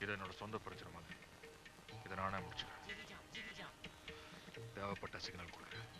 இது என்னோட சொந்த பிரச்சனை மாதிரி. இதை நானே முடிச்சுக்கிறேன். தேவைப்பட்ட சிக்னல் கொடுக்குறேன்.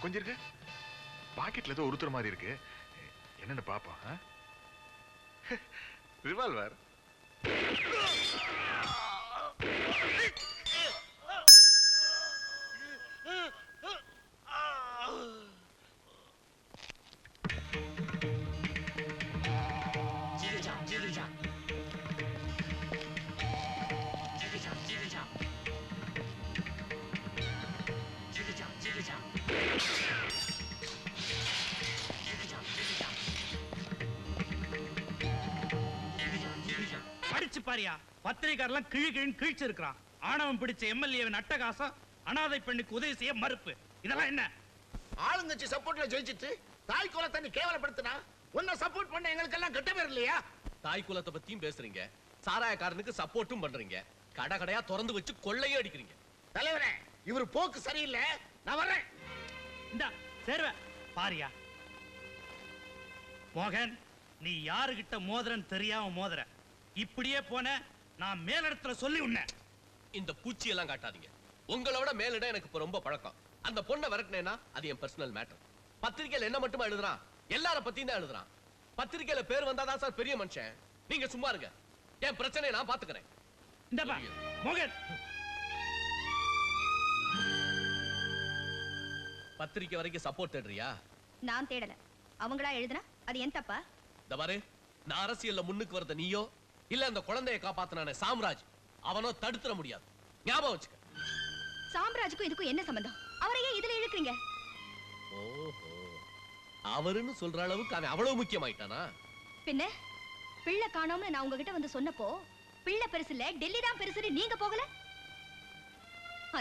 கொஞ்சம் இருக்கு. பாக்கெட்ல ஏதோ உருத்துற மாதிரி இருக்கு. என்னன்னு பாப்போம். ரிவால்வர். பாரியா பத்திரிகாரெல்லாம் கிழி கிழின்னு கிழிச்சிருக்கான். ஆணவம் பிடிச்ச எம்எல்ஏவின் அட்டகாசம் அனாதை பெண்ணுக்கு உதவி செய்ய மறுப்பு. இதெல்லாம் என்ன? ஆளுங்கட்சி சப்போர்ட்ல ஜெயிச்சிட்டு தாய் குலத்தை நீ கேவலப்படுத்தினா உன்னை சப்போர்ட் பண்ண எங்களுக்கு எல்லாம் கெட்ட பேர் இல்லையா? தாய் குலத்தை பத்தியும் பேசுறீங்க, சாராயக்காரனுக்கு சப்போர்ட்டும் பண்றீங்க, கடை கடையா திறந்து வச்சு கொள்ளையும் அடிக்கிறீங்க. தலைவரே, இவர் போக்கு சரியில்லை, நான் வரேன். இந்த சேர்வ பாரியா. மோகன், நீ யாருகிட்ட மோதிரன்னு தெரியாம மோதிர. இப்படியே போன நான் மேலிடத்துல சொல்லி உன்ன. இந்த பூச்சி எல்லாம் காட்டாதீங்க. உங்களை விட மேலிடம் எனக்கு இப்ப ரொம்ப பழக்கம். அந்த பொண்ணை விரட்டினேன்னா அது என் பர்சனல் மேட்டர். பத்திரிக்கையில என்ன மட்டுமா எழுதுறான், எல்லார பத்தியும் தான் எழுதுறான். பத்திரிக்கையில பேர் வந்தாதான் சார் பெரிய மனுஷன். நீங்க சும்மா இருங்க, என் பிரச்சனையை நான் பாத்துக்கிறேன். இந்தப்பா மோகன், பத்திரிக்கை வரைக்கும் சப்போர்ட் தேடுறியா? நான் தேடல, அவங்களா எழுதுனா அது என் தப்பா? இந்த பாரு, நான் அரசியல்ல முன்னுக்கு வரத நீயோ இல்ல அந்த குழந்தையை காப்பாத்தினானே சாம்ராஜ் அவனோ தடுத்துற முடியாது. ஞாபகம் வச்சுக்க. சாம்ராஜுக்கும் இதுக்கும் என்ன சம்பந்தம்? அவரையே இதுல இழுக்கிறீங்க? ஓஹோ, அவருன்னு சொல்ற அளவுக்கு அவன் அவ்வளவு முக்கியமாயிட்டானா? பின்ன பிள்ளை காணோம்னு நான் உங்ககிட்ட வந்து சொன்னப்போ பிள்ளை பெருசு இல்ல டெல்லி தான் பெருசுன்னு நீங்க போகல?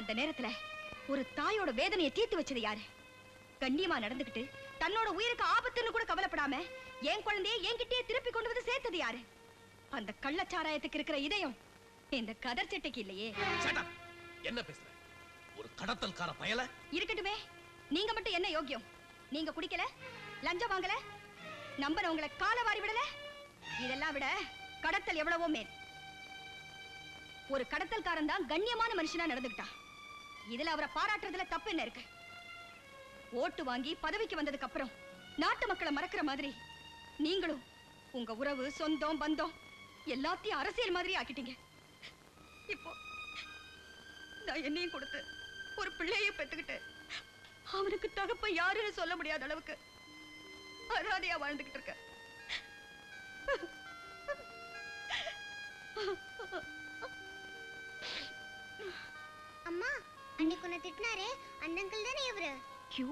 அந்த நேரத்துல ஒரு தாயோட வேதனையை தீர்த்து வச்சது யாரு? கண்ணியமா நடந்துகிட்டு தன்னோட உயிருக்கு ஆபத்துன்னு கூட கவலைப்படாம என் குழந்தையை என்கிட்டயே திருப்பி கொண்டு வந்து சேர்த்தது யாரு? அந்த கள்ளச்சாராயத்துக்கு இருக்கிற இதயம் இந்த கதர் சட்டைக்கு இல்லையே. என்ன பேசுற? ஒரு கடத்தல்கார பயல. இருக்கட்டுமே, நீங்க மட்டும் என்ன யோக்கியம்? நீங்க குடிக்கல, லஞ்சம் வாங்கல, நம்பனவங்களை கால வாரி விடல. இதெல்லாம் விட கடத்தல் எவ்வளவோ மேல். ஒரு கடத்தல்காரன் தான் கண்ணியமான மனுஷனா நடந்துக்கிட்டா. இதுல அவரை பாராட்டுறதுல தப்பு என்ன இருக்கு? ஓட்டு வாங்கி பதவிக்கு வந்ததுக்கு அப்புறம் நாட்டு மக்களை மறக்கிற மாதிரி நீங்களும் உங்க உறவு சொந்தம் பந்தம் எல்லாத்தையும் அரசியல் மாதிரி ஆக்கிட்டீங்க. இப்போ நான் என்னையும் கொடுத்து ஒரு பிள்ளையை பெத்துக்கிட்டு அவனுக்கு தகப்ப யாருன்னு சொல்ல முடியாத அளவுக்கு அராதையா வாழ்ந்துகிட்டு இருக்க. அம்மா, அன்னைக்கு உன்னை திட்டினாரே அந்த அங்கிள் தானே இவரு? கியூ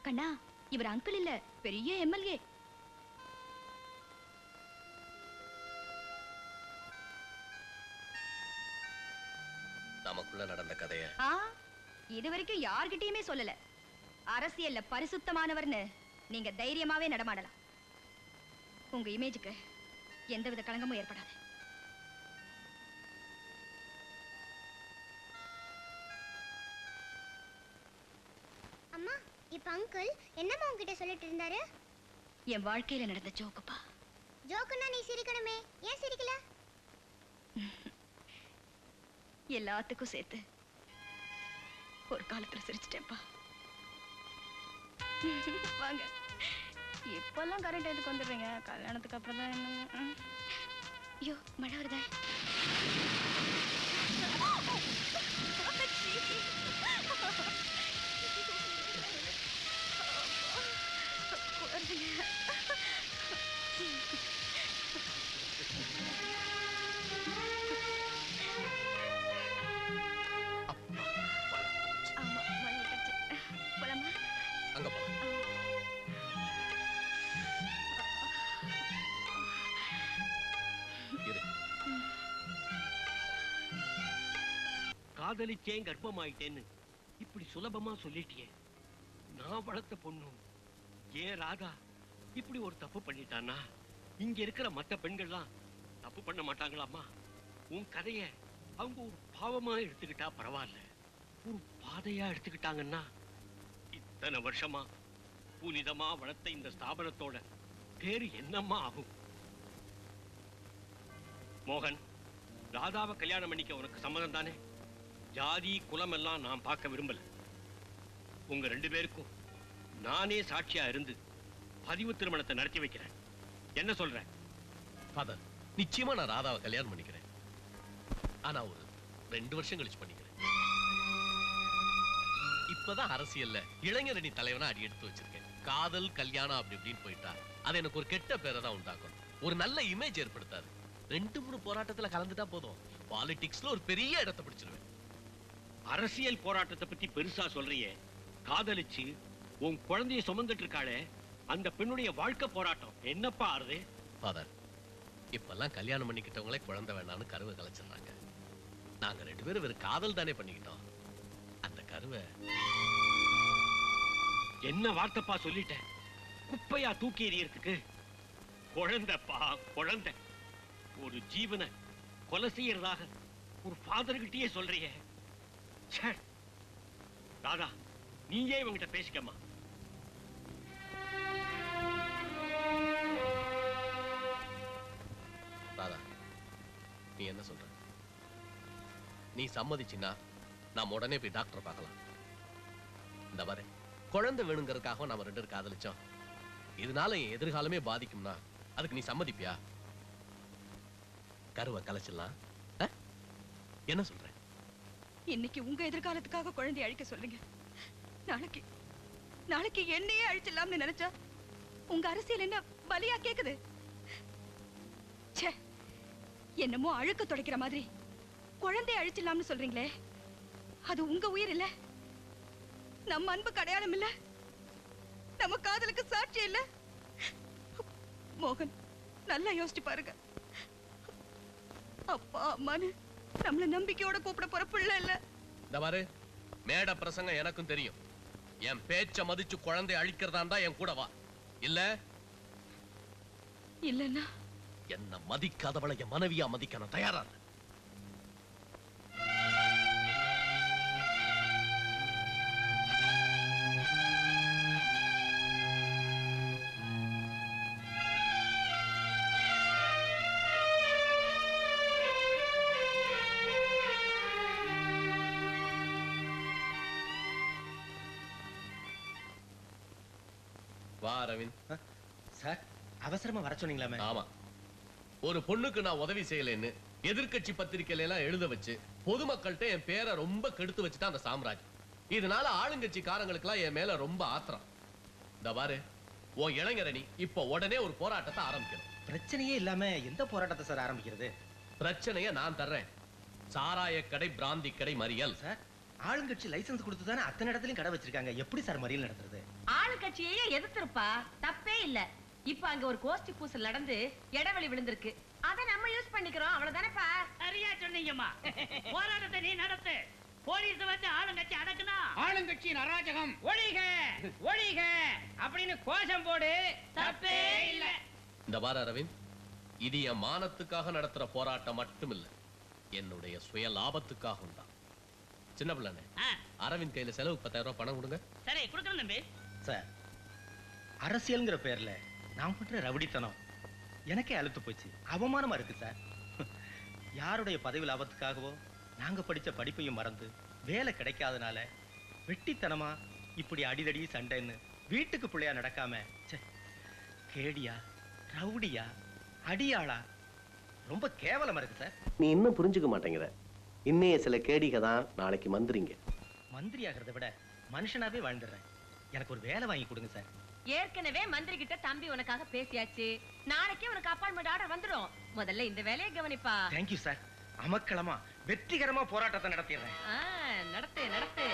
கண்ணா, இவர் அங்கிள் இல்ல, பெரிய எம்எல்ஏ. நமக்குள்ள நடந்த கதைய இது வரைக்கும் யார்கிட்டயுமே சொல்லல. அரசியல்ல பரிசுத்தமானவர்னு நீங்க தைரியமாவே நடமாடலாம். உங்க இமேஜுக்கு எந்தவித களங்கமும் ஏற்படாது. அம்மா, இப்ப அங்கிள் என்னம்மா உன்கிட்ட சொல்லிட்டு இருந்தாரு? என் வாழ்க்கையில நடந்த ஜோக்குப்பா. ஜோக்குன்னா நீ சிரிக்கணுமே, ஏன் சிரிக்கல? எல்லாத்துக்கும் சேர்த்து ஒரு காலத்துல சிரிச்சிட்டேன்ப்பா. வாங்க, இப்பெல்லாம் கரெக்ட் எதுக்கு வந்துடுறீங்க? கல்யாணத்துக்கு அப்புறம் தான் என்ன? ஐயோ, மழை வருதா? அங்க போ. காதலிச்சேன் கர்ப்பமாயிட்டேன்னு இப்படி சுலபமா சொல்லிட்டியே. நான் வளர்த்த பொண்ணு ஏன் ராதா இப்படி ஒரு தப்பு பண்ணிட்டானா? இங்க இருக்கிற மத்த பெண்கள்லாம் தப்பு பண்ண மாட்டாங்களாமா? உன் கதைய அவங்க ஒரு பாவமா எடுத்துக்கிட்டா பரவாயில்ல, ஒரு பாதையா எடுத்துக்கிட்டாங்கன்னா இத்தனை வருஷமா புனிதமா வளர்த்த இந்த ஸ்தாபனத்தோட பேரு என்னம்மா ஆகும்? மோகன், ராதாவை கல்யாணம் பண்ணிக்க உனக்கு சம்மதம் தானே? ஜாதி குலம் எல்லாம் நான் பார்க்க விரும்பல. உங்க ரெண்டு பேருக்கும் நானே சாட்சியா இருந்து பதிவு திருமணத்தை நடத்தி வைக்கிறேன். என்ன சொல்றேன்? ஃபாதர், நிச்சயமா நான் ராதாவை கல்யாணம் பண்ணிக்கிறேன். ஆனா ஒரு 2 வருஷம் கழிச்சு பண்ணிக்கிறேன். இப்பதான் அரசியல்ல இளைஞரணி தலைவனா அடி எடுத்து வச்சிருக்கேன். காதல் கல்யாணம் அப்படி இப்படின்னு போயிட்டா அது எனக்கு ஒரு கெட்ட பேரை தான் உண்டாக்கும், ஒரு நல்ல இமேஜ் ஏற்படுத்தாது. 2-3 போராட்டத்துல கலந்துட்டா போதும், பாலிடிக்ஸ்ல ஒரு பெரிய இடத்தை பிடிச்சிருவேன். அரசியல் போராட்டத்தை பத்தி பெருசா சொல்றியே, காதலிச்சு உன் குழந்தைய சுமந்துட்டு இருக்காளே அந்த பெண்ணுடைய வாழ்க்கை போராட்டம் என்னப்பா ஆறுது? ஃபாதர், இப்பெல்லாம் கல்யாணம் பண்ணிக்கிட்டவங்களே குழந்தை வேணான்னு கருவை கலைச்சிடுறாங்க. நாங்க 2 பேரும் வெறும் காதல் தானே பண்ணிக்கிட்டோம். அந்த கருவை என்ன வார்த்தைப்பா சொல்லிட்டேன்? குப்பையா தூக்கி எறியறதுக்கு? குழந்தைப்பா, குழந்தை. ஒரு ஜீவனை கொலை செய்யறதாக ஒரு ஃபாதர்கிட்டயே சொல்றியே. ச்சே. ராதா, நீயே இவங்கிட்ட பேசிக்கம்மா. ராதா, நீ என்ன சொல்ற? நீ சம்மதிச்சின்னா நாம உடனே போய் டாக்டர் பார்க்கலாம். இந்த மாதிரி குழந்தை வேணுங்கிறதுக்காக நாம 2 பேரும் காதலிச்சோம். இதனால என் எதிர்காலமே பாதிக்கும்னா அதுக்கு நீ சம்மதிப்பியா? கருவை கலைச்சிடலாம். என்ன சொல்ற? இன்னைக்கு உங்க எதிர்காலத்துக்காக குழந்தையை அழிக்க சொல்லுங்க. நாளைக்கு என்னையே அழிச்சிடலாம்னு நினைச்சா உங்க அரசியல் என்ன பலியா கேக்குது? ச்சே, என்னமோ அழுக்க துடைக்கிற மாதிரி குழந்தையை அழிச்சிடலாம்னு சொல்றீங்களே, அது உங்க உயிர் இல்ல, நம்ம அன்பு அடையாளம் இல்ல, நம்ம காதலுக்கு சாட்சி இல்ல. மோகன், நல்லா யோசிச்சு பாருங்க. அப்பா அம்மான்னு நம்மள நம்பிக்கையோட கூப்பிட போற பிள்ளை இல்ல. இந்த பாரு, மேட பிரசங்கம் எனக்கும் தெரியும். என் பேச்ச மதிச்சு குழந்தை அழிக்கிறதா இருந்தா என் கூட வா. இல்லன்னா என்ன மதிக்காதவளை என் மனைவியா மதிக்க நான் தயாரா இல்ல. வா அரவிந்த். சார், அவசரமா வர சொன்னீங்களாமே? ஆமா, ஒரு பொண்ணுக்கு நான் உதவி செய்யலைன்னு எதிர்க்கட்சி பத்திரிகையில எல்லாம் எழுத வச்சு பொதுமக்கள்கிட்ட என் பேரை ரொம்ப கெடுத்து வச்சுதான் அந்த சாம்ராஜ். இதனால ஆளுங்கட்சி காரங்களுக்குலாம் என் மேல ரொம்ப ஆத்திரம். இந்த பாரு, உன் இளைஞரணி இப்ப உடனே ஒரு போராட்டத்தை ஆரம்பிக்கணும். பிரச்சனையே இல்லாம எந்த போராட்டத்தை சார் ஆரம்பிக்கிறது? பிரச்சனைய நான் தர்றேன். சாராய கடை, பிராந்தி கடை, மறியல். சார், ஆளுங்கட்சி லைசன்ஸ் கொடுத்து தானே அத்தனை இடத்துலயும் கடை வச்சிருக்காங்க. எப்படி சார் மறியல் நடத்துறது? ஆளுங்கட்சியே எதிர்த்திருப்பா, தப்பே இல்ல. இப்ப அங்க ஒரு கோஷ்டி பூசல் நடந்து இடைவெளி விழுந்திருக்கு. அத நம்ம யூஸ் பண்ணிக்கிறோம், அவ்வளவுதானேப்பா. சரியா சொன்னீங்கம்மா. போராட்டத்தை நீ நடத்து. போலீஸ் வந்து ஆளுங்கட்சி அடக்குனா ஆளுங்கட்சியின் அராஜகம் ஒழிக ஒழிக அப்படின்னு கோஷம் போடு, தப்பே இல்ல. இந்த பாரு அரவிந்த், இது என் மானத்துக்காக நடத்துற போராட்டம் மட்டும் இல்ல, என்னுடைய சுய லாபத்துக்காகவும் தான். சின்ன பிள்ளை, அரவிந்த் கையில செலவுக்கு 10,000 ரூபாய் பணம் கொடுங்க. சரி, கொடுக்கணும் தம்பி. சார், அரசியல்ங்கிற பேர்ல நான் பண்ற ரவுடித்தனம் எனக்கே அழுத்து போச்சு. அவமானமா இருக்கு சார். யாருடைய பதவி லாபத்துக்காகவோ நாங்க படிச்ச படிப்பையும் மறந்து வேலை கிடைக்காதனால வெட்டித்தனமா இப்படி அடிதடி சண்டைன்னு வீட்டுக்கு பிள்ளையா நடக்காம கேடியா, ரவுடியா, அடியாளா, ரொம்ப கேவலமா இருக்கு சார். நீ இன்னும் புரிஞ்சுக்க மாட்டேங்கிற. இன்னைய சில கேடிக தான் நாளைக்கு மந்திரிங்க. மந்திரி ஆகிறத விட மனுஷனாவே வாழ்ந்துடுறேன். எனக்கு ஒரு வேலை வாங்கி கொடுங்க சார். ஏற்கனவே மந்திரி கிட்ட தம்பி உனக்காக பேசியாச்சு. நாளைக்கே உனக்கு அப்பாயின்மெண்ட் ஆர்டர் வந்துரும். முதல்ல இந்த வேலையை கவனிப்பா. Thank you sir. அமக்களமா வெற்றிகரமா போராட்டத்தை நடத்திடுறேன். நடத்து நடத்து.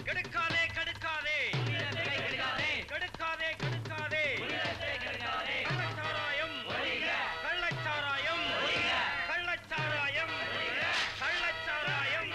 கெடுக்காதே கெடுக்காதே கெடுக்காதே கெடுக்காதே கள்ளச்சாராயம் கள்ளச்சாராயம் கள்ளச்சாராயம் கள்ளச்சாராயம்.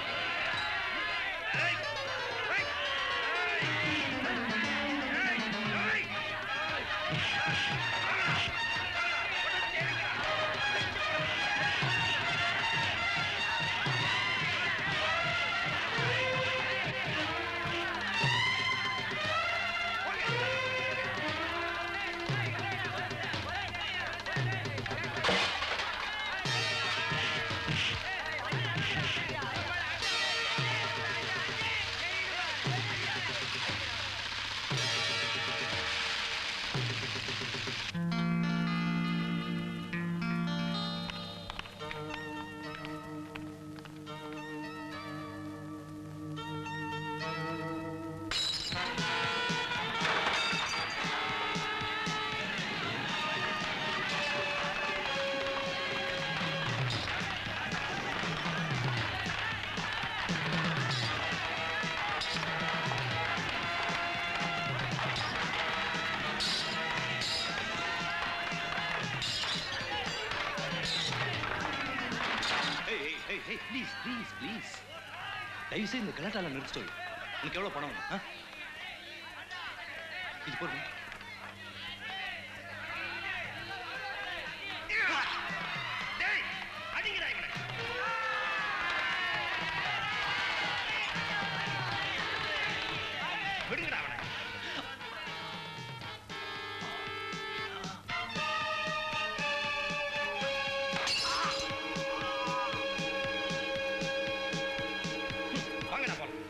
தயவு செய்து இந்த கலாட்டால நிறுத்திட்டு வை. உனக்கு எவ்வளவு பணம் வேணும்? இது போடுங்க. விடுங்கடா அவனை. வாங்கடா போலாம்.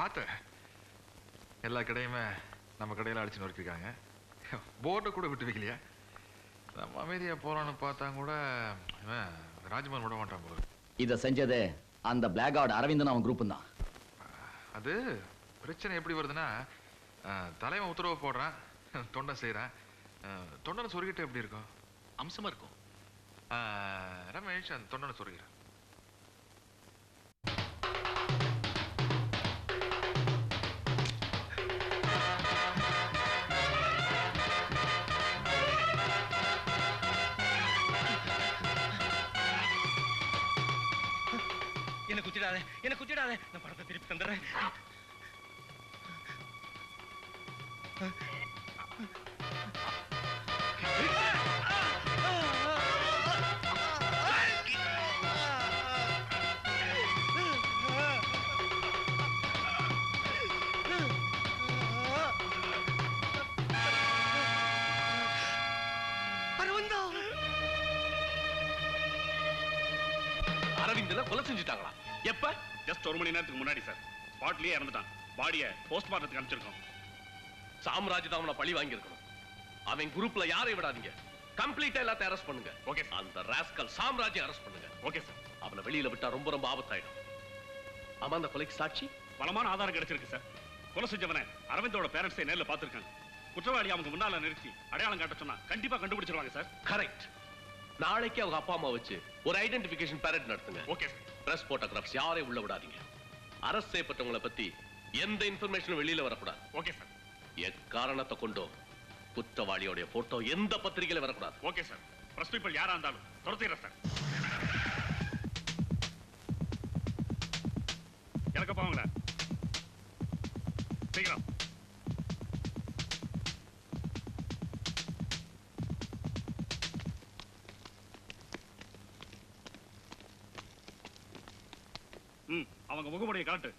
பார்த்தேன். எல்லா கடையுமே நம்ம கடையில அடிச்சு நொறுக்கிருக்காங்க. போர்டை கூட விட்டு வைக்கலையா? நம்ம அமைதியா போறான்னு பார்த்தா கூட ராஜ்மோகன் விட மாட்டான் போல. இதை செஞ்சதே அந்த பிளாக் அவுட் அரவிந்தன் அவன் குரூப் தான். அது பிரச்சனை எப்படி வருதுன்னா, தலைவன் உத்தரவு போடுறான், தொண்டை செய்யறான். தொண்டனை சொருகிட்டு எப்படி இருக்கும்? அம்சமா இருக்கும். ரமேஷ் அந்த தொண்டனை சொருகிறான். என்ன குத்திடாத, என்ன குத்திடாத, நான் பணத்தை திருப்பி தந்துடுறேன். அரவிந்தனை கொலை செஞ்சுட்டாங்களா? எப்ப? ஜஸ்ட் 1 மணி நேரத்துக்கு முன்னாடி சார். ஸ்பாட்லயே இறந்துட்டான். பாடியை போஸ்ட்மார்ட்டத்துக்கு அனுப்பிச்சிருக்கோம். சாம்ராஜ் தான் அவனை பழி வாங்கி இருக்கணும். அவன் குரூப்ல யாரை விடாதீங்க. கம்ப்ளீட்டா எல்லாத்தையும் அரெஸ்ட் பண்ணுங்க. ஓகே. அந்த ராஸ்கல் சாம்ராஜ்யை அரெஸ்ட் பண்ணுங்க. Okay sir. அவனை வெளியில விட்டா ரொம்ப ரொம்ப ஆபத்தாயிடும். ஆமா, அந்த கொலைக்கு சாட்சி பலமான ஆதாரம் கிடைச்சிருக்கு சார். கொலை செஞ்சவனை அரவிந்தோட பேரண்ட்ஸை நேர்ல பார்த்திருக்காங்க. குற்றவாளி அவங்க முன்னால நிறுத்தி அடையாளம் காட்ட சொன்னா கண்டிப்பா கண்டுபிடிச்சிருவாங்க சார். கரெக்ட். நாளைக்கு அவங்க அப்பா அம்மா வச்சு ஒரு ஐடென்டிபிகேஷன் பரேட் நடத்துங்க. ஓகே. பிரஸ் போட்டோகிராஃப்ஸ் யாரையும் உள்ள விடாதீங்க. அரெஸ்ட் செய்யப்பட்டவங்களை பத்தி எந்த இன்ஃபர்மேஷனும் வெளியில வரக்கூடாது. Okay sir. எக்காரணத்தை கொண்டோ குற்றவாளியோட போட்டோ எந்த பத்திரிகையில வரக்கூடாது. Okay sir. பிரஸ் பீப்பிள் யாரா இருந்தாலும் துரத்திடுறேன் சார். எனக்கு போவாங்களா? சீக்கிரம். அவங்க முகமுடைய காட்டு.